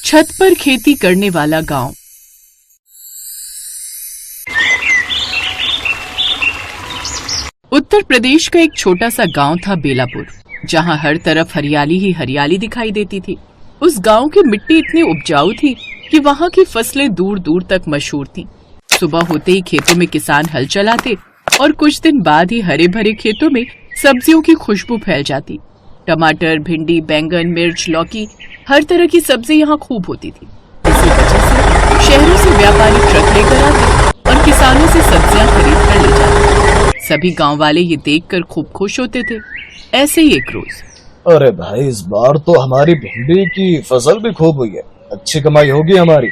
छत पर खेती करने वाला गांव। उत्तर प्रदेश का एक छोटा सा गांव था बेलापुर, जहां हर तरफ हरियाली ही हरियाली दिखाई देती थी। उस गांव की मिट्टी इतनी उपजाऊ थी कि वहां की फसलें दूर दूर तक मशहूर थीं। सुबह होते ही खेतों में किसान हल चलाते और कुछ दिन बाद ही हरे भरे खेतों में सब्जियों की खुशबू फैल जाती। टमाटर, भिंडी, बैंगन, मिर्च, लौकी, हर तरह की सब्जी यहाँ खूब होती थी। इसी वजह से शहरों से व्यापारी ट्रक लेकर आते और किसानों से सब्जियां खरीद कर ले जाते। सभी गांव वाले ये देखकर खूब खुश होते थे। ऐसे ही एक रोज, अरे भाई, इस बार तो हमारी भिंडी की फसल भी खूब हुई है, अच्छी कमाई होगी हमारी।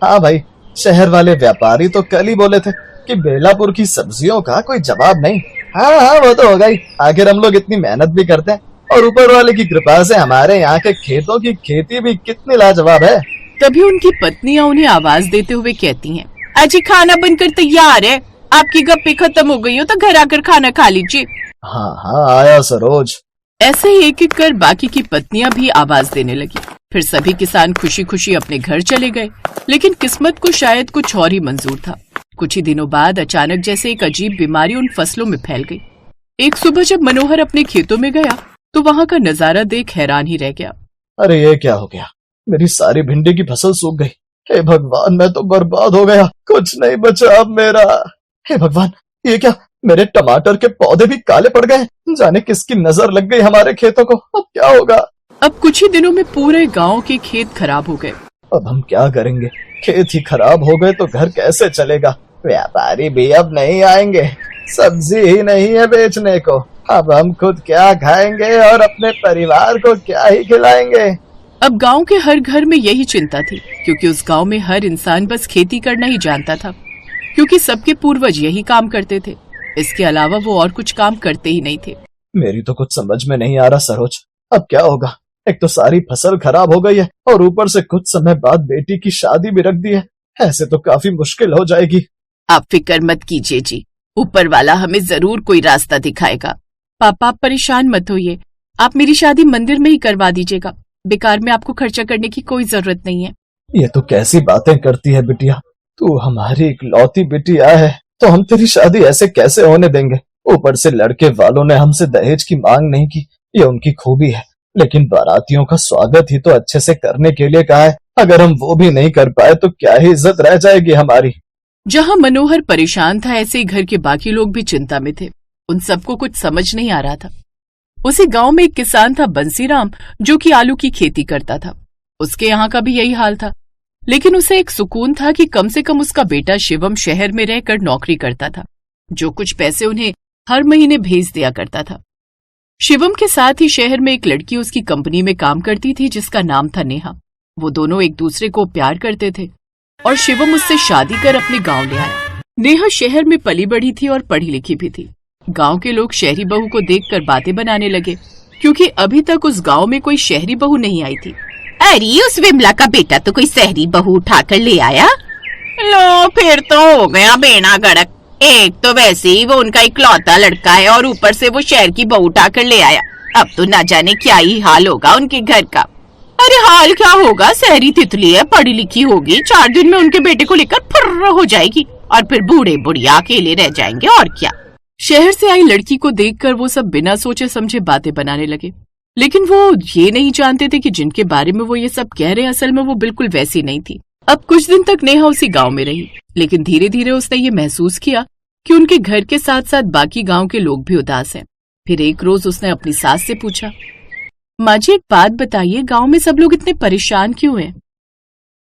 हाँ भाई, शहर वाले व्यापारी तो कल ही बोले थे कि बेलापुर की सब्जियों का कोई जवाब नहीं। हाँ, वो तो होगा ही, आखिर हम लोग इतनी मेहनत भी करते हैं और ऊपर वाले की कृपा से हमारे यहाँ के खेतों की खेती भी कितनी लाजवाब है। तभी उनकी पत्नियां उन्हें आवाज देते हुए कहती हैं, अजी खाना बनकर तैयार है, आपकी गप्पे खत्म हो गई हो तो घर आकर खाना खा लीजिए। हाँ हाँ, आया सरोज। ऐसे ही एक एक कर बाकी की पत्नियां भी आवाज देने लगी। फिर सभी किसान खुशी खुशी अपने घर चले गए। लेकिन किस्मत को शायद कुछ और ही मंजूर था। कुछ ही दिनों बाद अचानक जैसे एक अजीब बीमारी उन फसलों में फैल गई। एक सुबह जब मनोहर अपने खेतों में गया तो वहाँ का नजारा देख हैरान ही रह गया। अरे ये क्या हो गया, मेरी सारी भिंडी की फसल सूख गई। हे भगवान, मैं तो बर्बाद हो गया, कुछ नहीं बचा अब मेरा। हे भगवान, ये क्या, मेरे टमाटर के पौधे भी काले पड़ गए। जाने किसकी नजर लग गई हमारे खेतों को, अब क्या होगा। अब कुछ ही दिनों में पूरे गांव के खेत खराब हो गए। अब हम क्या करेंगे, खेत ही खराब हो गए तो घर कैसे चलेगा। व्यापारी भी अब नहीं आएंगे, सब्जी ही नहीं है बेचने को। अब हम खुद क्या खाएंगे और अपने परिवार को क्या ही खिलाएंगे। अब गांव के हर घर में यही चिंता थी, क्योंकि उस गांव में हर इंसान बस खेती करना ही जानता था, क्योंकि सबके पूर्वज यही काम करते थे। इसके अलावा वो और कुछ काम करते ही नहीं थे। मेरी तो कुछ समझ में नहीं आ रहा सरोज, अब क्या होगा। एक तो सारी फसल खराब हो गई है और ऊपर से कुछ समय बाद बेटी की शादी भी रख दी है। ऐसे तो काफी मुश्किल हो जाएगी। आप फिक्र मत कीजिए जी, ऊपर वाला हमें जरूर कोई रास्ता दिखाएगा। पापा, आप परेशान मत होइए, आप मेरी शादी मंदिर में ही करवा दीजिएगा। बेकार में आपको खर्चा करने की कोई जरूरत नहीं है। ये तो कैसी बातें करती है बिटिया, तू हमारी इकलौती बिटिया है तो हम तेरी शादी ऐसे कैसे होने देंगे। ऊपर से लड़के वालों ने हमसे दहेज की मांग नहीं की, ये उनकी खूबी है। लेकिन बारातियों का स्वागत ही तो अच्छे से करने के लिए कहा है। अगर हम वो भी नहीं कर पाए तो क्या ही इज्जत रह जाएगी हमारी। जहाँ मनोहर परेशान था, ऐसे ही घर के बाकी लोग भी चिंता में थे। उन सबको कुछ समझ नहीं आ रहा था। उसी गांव में एक किसान था बंसीराम, जो कि आलू की खेती करता था। उसके यहाँ का भी यही हाल था, लेकिन उसे एक सुकून था कि कम से कम उसका बेटा शिवम शहर में रहकर नौकरी करता था, जो कुछ पैसे उन्हें हर महीने भेज दिया करता था। शिवम के साथ ही शहर में एक लड़की उसकी कंपनी में काम करती थी, जिसका नाम था नेहा। वो दोनों एक दूसरे को प्यार करते थे और शिवम उससे शादी कर अपने गांव ले आया। नेहा शहर में पली बढ़ी थी और पढ़ी लिखी भी थी। गांव के लोग शहरी बहू को देखकर बातें बनाने लगे, क्योंकि अभी तक उस गांव में कोई शहरी बहू नहीं आई थी। अरे, उस विमला का बेटा तो कोई शहरी बहू उठाकर ले आया। लो, फिर तो हो गया बेड़ा गड़क। एक तो वैसे ही वो उनका इकलौता लड़का है और ऊपर से वो शहर की बहू उठाकर ले आया। अब तो ना जाने क्या ही हाल होगा उनके घर का। अरे हाल क्या होगा, शहरी तितली है, पढ़ी लिखी होगी, 4 दिन में उनके बेटे को लेकर फुर्र हो जाएगी और फिर बूढ़े बुढ़िया अकेले रह जाएंगे और क्या। शहर से आई लड़की को देखकर वो सब बिना सोचे समझे बातें बनाने लगे, लेकिन वो ये नहीं जानते थे कि जिनके बारे में वो ये सब कह रहे असल में वो बिल्कुल वैसी नहीं थी। अब कुछ दिन तक नेहा उसी गांव में रही, लेकिन धीरे धीरे उसने ये महसूस किया कि उनके घर के साथ साथ बाकी गांव के लोग भी उदास हैं। फिर एक रोज उसने अपनी सास से पूछा, माँ जी एक बात बताइए, गांव में सब लोग इतने परेशान क्यों हैं?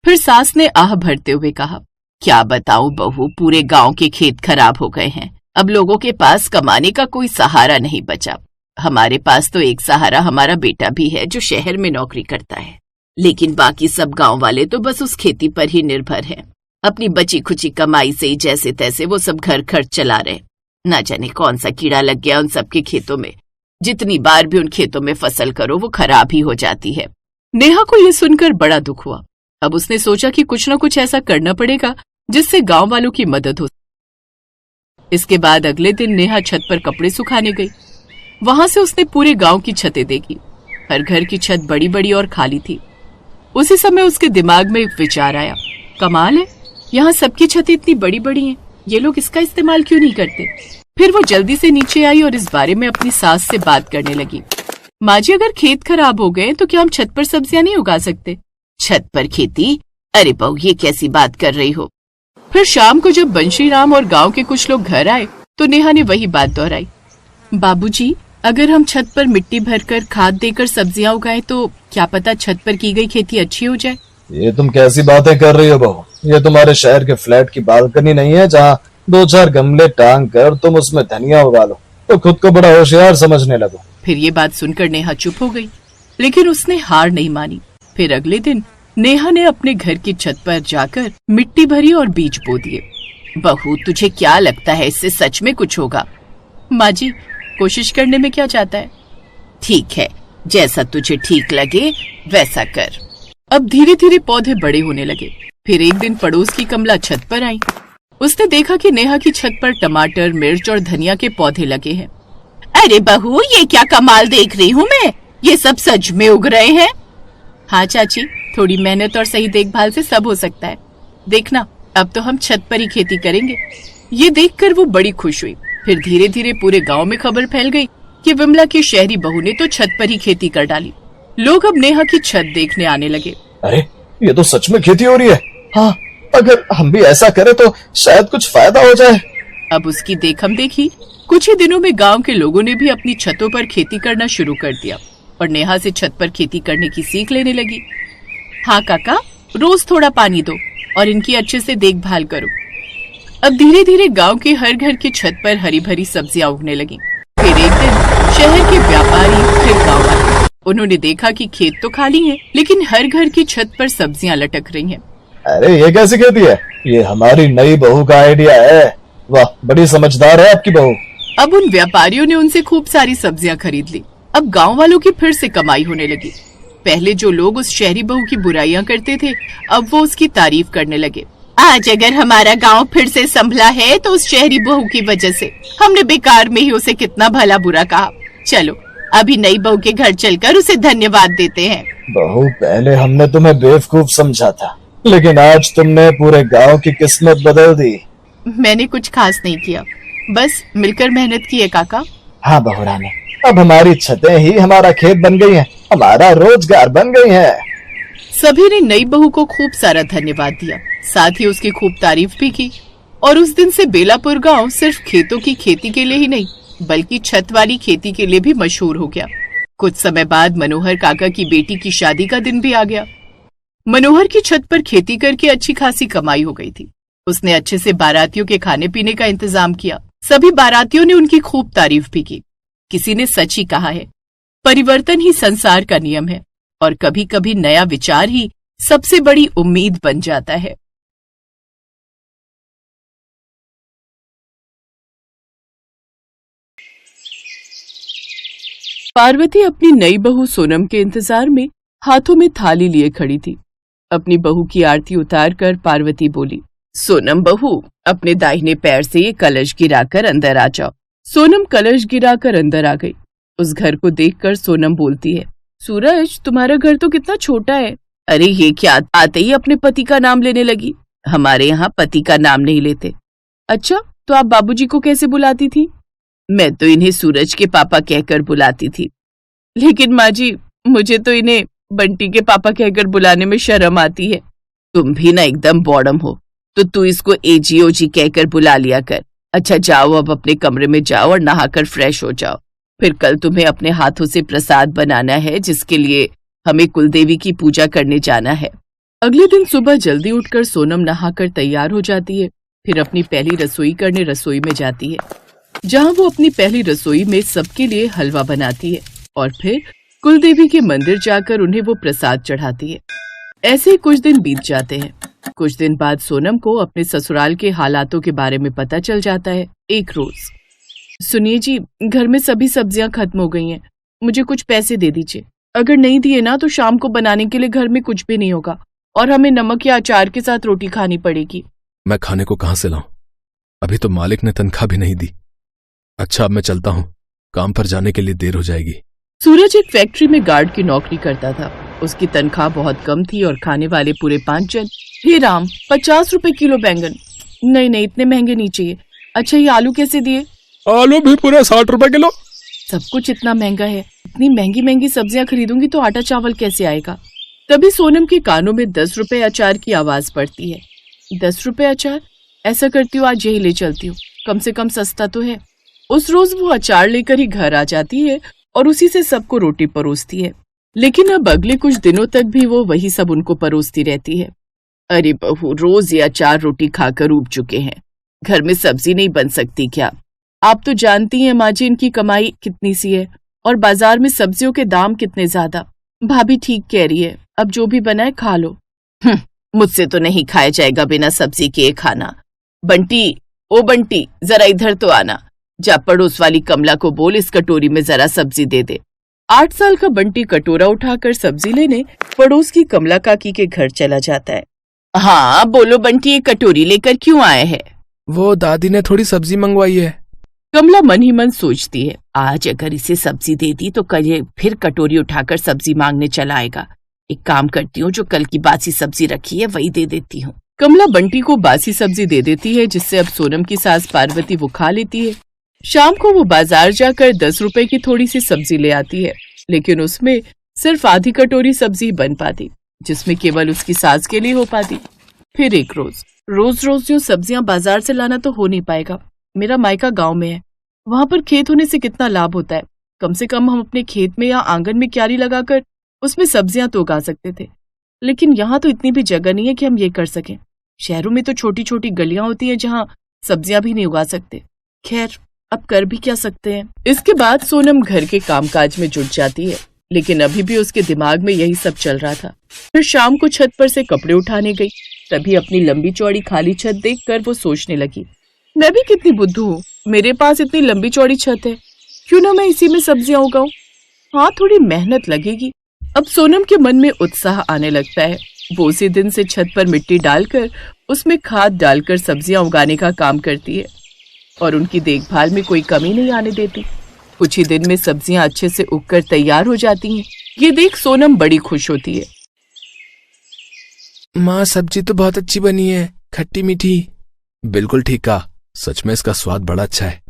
फिर सास ने आह भरते हुए कहा, क्या बताऊं बहू, पूरे गांव के खेत खराब हो गए हैं। अब लोगों के पास कमाने का कोई सहारा नहीं बचा। हमारे पास तो एक सहारा हमारा बेटा भी है, जो शहर में नौकरी करता है, लेकिन बाकी सब गांव वाले तो बस उस खेती पर ही निर्भर हैं। अपनी बची खुची कमाई से ही जैसे तैसे वो सब घर खर्च चला रहे। ना जाने कौन सा कीड़ा लग गया उन सबके खेतों में। जितनी बार भी उन खेतों में फसल करो वो खराब ही हो जाती है। नेहा को ये सुनकर बड़ा दुख हुआ। अब उसने सोचा कि कुछ न कुछ ऐसा करना पड़ेगा जिससे गांव वालों की मदद हो। इसके बाद अगले दिन नेहा छत पर कपड़े सुखाने गई। वहां से उसने पूरे गांव की छतें देखी। हर घर की छत बड़ी बड़ी और खाली थी। उसी समय उसके दिमाग में एक विचार आया, कमाल है, यहाँ सबकी छतें इतनी बड़ी बड़ी हैं, ये लोग इसका इस्तेमाल क्यों नहीं करते। फिर वो जल्दी से नीचे आई और इस बारे में अपनी सास से बात करने लगी। माँ जी, अगर खेत खराब हो गए तो क्या हम छत पर सब्जियां नहीं उगा सकते? छत पर खेती? अरे बहू, ये कैसी बात कर रही हो? फिर शाम को जब बंशीराम और गांव के कुछ लोग घर आए तो नेहा ने वही बात दोहराई। बाबूजी, अगर हम छत पर मिट्टी भरकर खाद देकर सब्जियां उगाएं तो क्या पता छत पर की गई खेती अच्छी हो जाए। ये तुम कैसी बातें कर रही हो बहू? ये तुम्हारे शहर के फ्लैट की बालकनी नहीं है जहाँ 2-4 गमले टांग कर तुम उसमें धनिया उगा लो तो खुद को बड़ा होशियार समझने लगो। फिर ये बात सुनकर नेहा चुप हो गई, लेकिन उसने हार नहीं मानी। फिर अगले दिन नेहा ने अपने घर की छत पर जाकर मिट्टी भरी और बीज बो दिए। बहू, तुझे क्या लगता है इससे सच में कुछ होगा? माँ जी, कोशिश करने में क्या जाता है। ठीक है, जैसा तुझे ठीक लगे वैसा कर। अब धीरे धीरे पौधे बड़े होने लगे। फिर एक दिन पड़ोस की कमला छत पर आई। उसने देखा कि नेहा की छत पर टमाटर, मिर्च और धनिया के पौधे लगे हैं। अरे बहू, ये क्या कमाल देख रही हूँ मैं, ये सब सच में उग रहे हैं? हाँ चाची, थोड़ी मेहनत और सही देखभाल से सब हो सकता है। देखना, अब तो हम छत पर ही खेती करेंगे। ये देखकर वो बड़ी खुश हुई। फिर धीरे धीरे पूरे गांव में खबर फैल गई कि विमला की शहरी बहू ने तो छत पर ही खेती कर डाली। लोग अब नेहा की छत देखने आने लगे। अरे, ये तो सच में खेती हो रही है। हाँ, अगर हम भी ऐसा करें तो शायद कुछ फायदा हो जाए। अब उसकी देखम देखी कुछ ही दिनों में गांव के लोगों ने भी अपनी छतों पर खेती करना शुरू कर दिया और नेहा से छत पर खेती करने की सीख लेने लगी। हाँ काका, रोज थोड़ा पानी दो और इनकी अच्छे से देखभाल करो। अब धीरे धीरे गांव के हर घर की छत पर हरी भरी सब्जियां उगने लगी। फिर एक दिन शहर के व्यापारी फिर गांव आए। उन्होंने देखा कि खेत तो खाली है, लेकिन हर घर की छत पर सब्जियां लटक रही हैं। अरे, ये कैसी खेती है? ये हमारी नई बहू का आइडिया है। वाह, बड़ी समझदार है आपकी बहू। अब उन व्यापारियों ने उनसे खूब सारी सब्जियां खरीद ली। अब गांव वालों की फिर से कमाई होने लगी। पहले जो लोग उस शहरी बहू की बुराइयां करते थे, अब वो उसकी तारीफ करने लगे। आज अगर हमारा गांव फिर से संभला है तो उस शहरी बहू की वजह से। हमने बेकार में ही उसे कितना भला बुरा कहा। चलो, अभी नई बहू के घर चलकर उसे धन्यवाद देते हैं। बहू, पहले हमने तुम्हें बेवकूफ समझा था, लेकिन आज तुमने पूरे गांव की किस्मत बदल दी। मैंने कुछ खास नहीं किया, बस मिलकर मेहनत की है काका। हाँ बहू रानी, अब हमारी छतें ही हमारा खेत बन गई हैं, हमारा रोजगार बन गई है। सभी ने नई बहू को खूब सारा धन्यवाद दिया, साथ ही उसकी खूब तारीफ भी की। और उस दिन से बेलापुर गांव सिर्फ खेतों की खेती के लिए ही नहीं, बल्कि छत वाली खेती के लिए भी मशहूर हो गया। कुछ समय बाद मनोहर काका की बेटी की शादी का दिन भी आ गया। मनोहर की छत पर खेती करके अच्छी खासी कमाई हो गई थी। उसने अच्छे से बारातियों के खाने पीने का इंतजाम किया। सभी बारातियों ने उनकी खूब तारीफ भी की। किसी ने सच ही कहा है, परिवर्तन ही संसार का नियम है और कभी कभी नया विचार ही सबसे बड़ी उम्मीद बन जाता है। पार्वती अपनी नई बहू सोनम के इंतजार में हाथों में थाली लिए खड़ी थी। अपनी बहू की आरती उतारकर पार्वती बोली, सोनम बहू, अपने दाहिने पैर से ये कलश गिराकर अंदर आ जाओ। सोनम कलश गिराकर अंदर आ गई। उस घर को देखकर सोनम बोलती है, सूरज, तुम्हारा घर तो कितना छोटा है। अरे ये क्या, आते ही अपने पति का नाम लेने लगी। हमारे यहाँ पति का नाम नहीं लेते। अच्छा, तो आप बाबूजी को कैसे बुलाती थी? मैं तो इन्हें सूरज के पापा कहकर बुलाती थी। लेकिन माँ जी, मुझे तो इन्हें बंटी के पापा कहकर बुलाने में शर्म आती है। तुम भी ना एकदम बॉडम हो, तो तू इसको एजी ओजी कहकर बुला लिया कर। अच्छा जाओ, अब अपने कमरे में जाओ और नहाकर फ्रेश हो जाओ। फिर कल तुम्हें अपने हाथों से प्रसाद बनाना है, जिसके लिए हमें कुलदेवी की पूजा करने जाना है। अगले दिन सुबह जल्दी उठकर सोनम नहाकर तैयार हो जाती है। फिर अपनी पहली रसोई करने रसोई में जाती है, जहाँ वो अपनी पहली रसोई में सबके लिए हलवा बनाती है और फिर कुलदेवी के मंदिर जाकर उन्हें वो प्रसाद चढ़ाती है। ऐसे ही कुछ दिन बीत जाते हैं। कुछ दिन बाद सोनम को अपने ससुराल के हालातों के बारे में पता चल जाता है। एक रोज, सुनिए जी, घर में सभी सब्जियां खत्म हो गई हैं, मुझे कुछ पैसे दे दीजिए। अगर नहीं दिए ना तो शाम को बनाने के लिए घर में कुछ भी नहीं होगा और हमें नमक या अचार के साथ रोटी खानी पड़ेगी। मैं खाने को कहाँ से लाऊं? अभी तो मालिक ने तनख्वाह भी नहीं दी। अच्छा, अब मैं चलता हूँ, काम पर जाने के लिए देर हो जाएगी। सूरज एक फैक्ट्री में गार्ड की नौकरी करता था। उसकी तनख्वाह बहुत कम थी और खाने वाले पूरे 5 जन। हे राम, 50 रुपए किलो बैंगन? नहीं नहीं, इतने महंगे नहीं चाहिए। अच्छा, ये आलू कैसे दिए? आलू भी पूरे 60 रुपए किलो। सब कुछ इतना महंगा है, इतनी महंगी महंगी सब्जियां खरीदूंगी तो आटा चावल कैसे आएगा? तभी सोनम के कानों में 10 रुपए अचार की आवाज पड़ती है। 10 रुपए अचार? ऐसा करती हूँ, आज यही ले चलती हूँ, कम से कम सस्ता तो है। उस रोज वो अचार लेकर ही घर आ जाती है और उसी से सबको रोटी परोसती है। लेकिन अब अगले कुछ दिनों तक भी वो वही सब उनको परोसती रहती है। अरे बहू, रोज ये अचार रोटी खाकर ऊब चुके हैं, घर में सब्जी नहीं बन सकती क्या? आप तो जानती हैं माँ जी, इनकी कमाई कितनी सी है और बाजार में सब्जियों के दाम कितने ज्यादा। भाभी ठीक कह रही है, अब जो भी बनाए खा लो। मुझसे तो नहीं खाया जाएगा बिना सब्जी के खाना। बंटी, ओ बंटी, जरा इधर तो आना। जा पड़ोस वाली कमला को बोल इस कटोरी में जरा सब्जी दे दे। 8 साल का बंटी कटोरा उठाकर सब्जी लेने पड़ोस की कमला काकी के घर चला जाता है। हाँ बोलो बंटी, ये कटोरी लेकर क्यों आए हैं? वो दादी ने थोड़ी सब्जी मंगवाई है। कमला मन ही मन सोचती है, आज अगर इसे सब्जी दे दी तो कल ये फिर कटोरी उठाकर सब्जी मांगने चला आएगा। एक काम करती हूँ, जो कल की बासी सब्जी रखी है वही दे देती हूँ। कमला बंटी को बासी सब्जी दे देती है, जिससे अब सोनम की सास पार्वती वो खा लेती है। शाम को वो बाजार जाकर 10 रुपए की थोड़ी सी सब्जी ले आती है, लेकिन उसमें सिर्फ आधी कटोरी सब्जी बन पाती, जिसमें केवल उसकी सास के लिए हो पाती। फिर एक रोज रोज जो सब्जियां बाजार से लाना तो हो नहीं पाएगा। मेरा मायका गांव में है, वहां पर खेत होने से कितना लाभ होता है। कम से कम हम अपने खेत में या आंगन में क्यारी लगाकर उसमें सब्जियां तो उगा सकते थे, लेकिन यहाँ तो इतनी भी जगह नहीं है कि हम ये कर सकें। शहरों में तो छोटी छोटी गलियां होती हैं जहाँ सब्जियां भी नहीं उगा सकते। खैर, अब कर भी क्या सकते हैं। इसके बाद सोनम घर के कामकाज में जुट जाती है, लेकिन अभी भी उसके दिमाग में यही सब चल रहा था। फिर शाम को छत पर से कपड़े उठाने गई, तभी अपनी लंबी चौड़ी खाली छत देखकर वो सोचने लगी, मैं भी कितनी बुद्धू हूँ, मेरे पास इतनी लंबी चौड़ी छत है, क्यों ना मैं इसी में सब्जियां उगाऊं। हाँ, थोड़ी मेहनत लगेगी। अब सोनम के मन में उत्साह आने लगता है। वो उसी दिन से छत पर मिट्टी डालकर उसमें खाद डालकर सब्जियां उगाने का काम करती है और उनकी देखभाल में कोई कमी नहीं आने देती। कुछ ही दिन में सब्जियां अच्छे से उगकर तैयार हो जाती हैं। ये देख सोनम बड़ी खुश होती है। माँ, सब्जी तो बहुत अच्छी बनी है, खट्टी मीठी। बिल्कुल ठीक कहा, सच में इसका स्वाद बड़ा अच्छा है।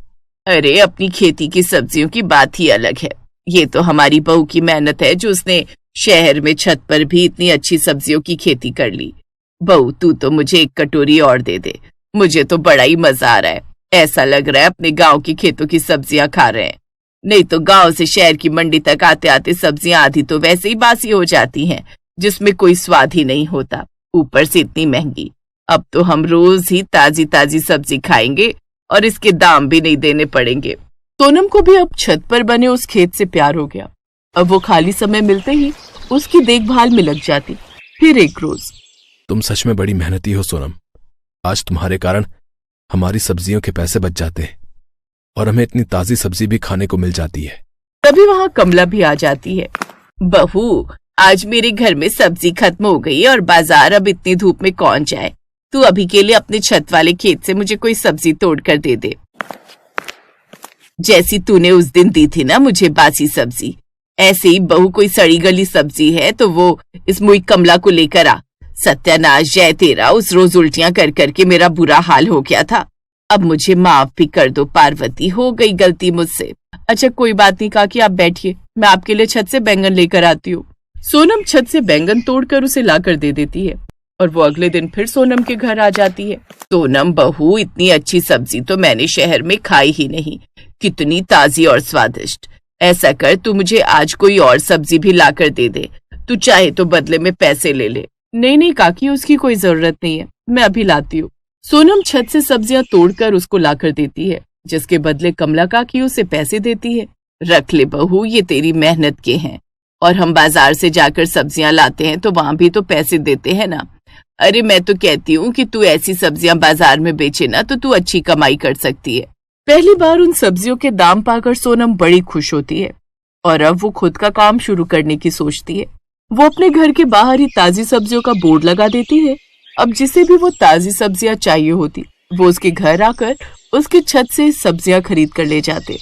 अरे, अपनी खेती की सब्जियों की बात ही अलग है। ये तो हमारी बहू की मेहनत है जो उसने शहर में छत पर भी इतनी अच्छी सब्जियों की खेती कर ली। बहू, तू तो मुझे एक कटोरी और दे दे, मुझे तो बड़ा ही मजा आ रहा है। ऐसा लग रहा है अपने गांव की खेतों की सब्जियां खा रहे हैं। नहीं तो गांव से शहर की मंडी तक आते आते सब्जियां आधी तो वैसे ही बासी हो जाती हैं, जिसमें कोई स्वाद ही नहीं होता, ऊपर से इतनी महंगी। अब तो हम रोज ही ताजी ताजी सब्जी खाएंगे और इसके दाम भी नहीं देने पड़ेंगे। सोनम को भी अब छत पर बने उस खेत से प्यार हो गया। अब वो खाली समय मिलते ही उसकी देखभाल में लग जाती। फिर एक रोज, तुम सच में बड़ी मेहनती हो सोनम। आज तुम्हारे कारण हमारी सब्जियों के पैसे बच जाते हैं और हमें इतनी ताजी सब्जी भी खाने को मिल जाती है। तभी वहाँ कमला भी आ जाती है। बहू, आज मेरे घर में सब्जी खत्म हो गई और बाजार अब इतनी धूप में कौन जाए। तू अभी के लिए अपने छत वाले खेत से मुझे कोई सब्जी तोड़ कर दे दे, जैसी तूने उस दिन दी थी ना मुझे बासी सब्जी। ऐसे ही बहू कोई सड़ी गली सब्जी है तो वो इस मुई कमला को लेकर आ। सत्यानाश जय तेरा, उस रोज उल्टियां कर करके मेरा बुरा हाल हो गया था। अब मुझे माफ भी कर दो पार्वती, हो गई गलती मुझसे। अच्छा कोई बात नहीं काकी, आप बैठिए, मैं आपके लिए छत से बैंगन लेकर आती हूँ। सोनम छत से बैंगन तोड़कर उसे लाकर दे देती है और वो अगले दिन फिर सोनम के घर आ जाती है। सोनम बहू, इतनी अच्छी सब्जी तो मैंने शहर में खाई ही नहीं, कितनी ताजी और स्वादिष्ट। ऐसा कर, तू मुझे आज कोई और सब्जी भी लाकर दे दे, तू चाहे तो बदले में पैसे ले ले। नहीं नहीं काकी, उसकी कोई जरूरत नहीं है, मैं अभी लाती हूँ। सोनम छत से सब्जियां तोड़कर उसको लाकर देती है, जिसके बदले कमला काकी उसे पैसे देती है। रख ले बहू, ये तेरी मेहनत के हैं, और हम बाजार से जाकर सब्जियां लाते हैं तो वहां भी तो पैसे देते हैं ना। अरे मैं तो कहती हूँ कि तू ऐसी सब्जियां बाजार में बेचे ना तो तू अच्छी कमाई कर सकती है। पहली बार उन सब्जियों के दाम पाकर सोनम बड़ी खुश होती है और अब वो खुद का काम शुरू करने की सोचती है। वो अपने घर के बाहर ही ताजी सब्जियों का बोर्ड लगा देती है। अब जिसे भी वो ताजी सब्जियां चाहिए होती वो उसके घर आकर उसकी छत से सब्जियां खरीद कर ले जाते।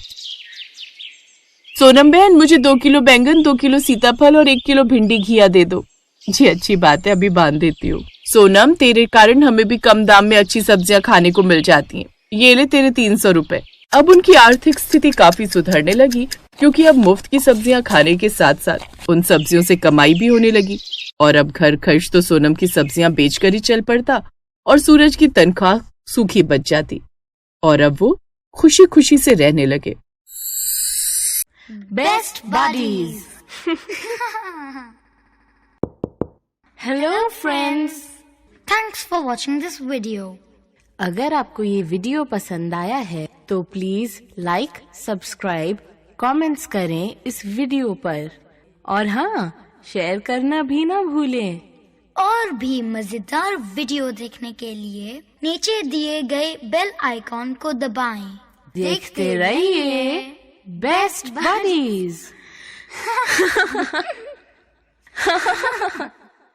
सोनम बहन, मुझे 2 किलो बैंगन, 2 किलो सीताफल और 1 किलो भिंडी घिया दे दो। जी अच्छी बात है, अभी बांध देती हूँ। सोनम, तेरे कारण हमें भी कम दाम में अच्छी सब्जियां खाने को मिल जाती हैं। ये ले तेरे 300 रुपए। अब उनकी आर्थिक स्थिति काफी सुधरने लगी, क्योंकि अब मुफ्त की सब्जियां खाने के साथ साथ उन सब्जियों से कमाई भी होने लगी। और अब घर खर्च तो सोनम की सब्जियां बेचकर ही चल पड़ता और सूरज की तनख्वाह सूखी बच जाती। और अब वो खुशी खुशी से रहने लगे। Best buddies. Hello friends, Thanks for watching this video. अगर आपको ये वीडियो पसंद आया है तो प्लीज लाइक, सब्सक्राइब, कमेंट्स करें इस वीडियो पर। और हाँ, शेयर करना भी ना भूलें। और भी मजेदार वीडियो देखने के लिए नीचे दिए गए बेल आइकॉन को दबाएं। देखते रहिए बेस्ट बडीज।